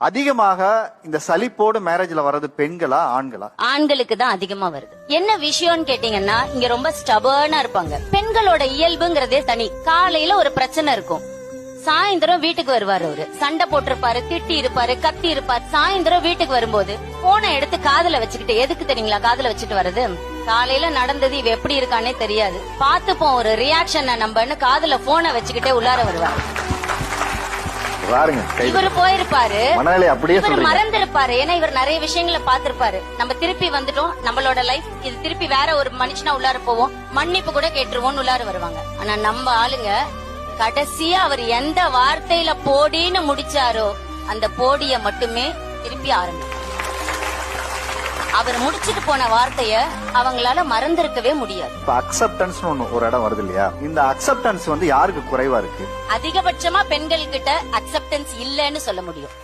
அதிகமாக இந்த சலிப்போடு மேரேஜ்ல வர்றது பெண்களா ஆண்களா? ஆண்களுக்கு தான் அதிகமா வருது. என்ன விஷயம்னு கேட்டீங்கன்னா, இங்க ரொம்ப ஸ்டபர்னா இருப்பாங்க. பெண்களோட இயல்புங்கிறதே தனி. காலையில ஒரு பிரச்சனை இருக்கும், சாயந்தரம் வீட்டுக்கு வருவாரு, அவரு சண்டை போட்டிருப்பாரு, திட்டி இருப்பாரு, கத்தி இருப்பாரு. சாயந்தரம் வீட்டுக்கு வரும்போது போனை எடுத்து காதுல வச்சுக்கிட்டு, எதுக்கு தெரியுங்களா காதுல வச்சுட்டு வருது? காலையில நடந்தது இவ எப்படி இருக்கானே தெரியாது, பாத்துப்போம் ஒரு ரியாக்ஷன் நம்பன்னு காதுல போனை வச்சுக்கிட்டே உள்ளார வருவாரு. இவரு போயிருப்பாரு, இவர் மறந்திருப்பாரு. ஏன்னா இவர் நிறைய விஷயங்களை பாத்திருப்பாரு. நம்ம திருப்பி வந்துட்டோம், நம்மளோட லைஃப் இது திருப்பி வேற ஒரு மனுஷனா உள்ளார போவோம், மன்னிப்பு கூட கேட்டுருவோம் உள்ளார வருவாங்க. ஆனா நம்ம ஆளுங்க கடைசியா அவர் எந்த வார்த்தையில போடின்னு முடிச்சாரோ அந்த போடிய மட்டுமே திருப்பி ஆரம்பிக்கும். அவர் முடிச்சிட்டு போன வார்த்தைய அவங்களால மறந்திருக்கவே முடியாது. அக்செப்டன்ஸ் ஒரு இடம் வருது இல்லையா? இந்த அக்செப்டன்ஸ் யாருக்கு குறைவா இருக்கு? அதிகபட்சமா பெண்கள் கிட்ட அக்செப்டன்ஸ் இல்லன்னு சொல்ல முடியும்.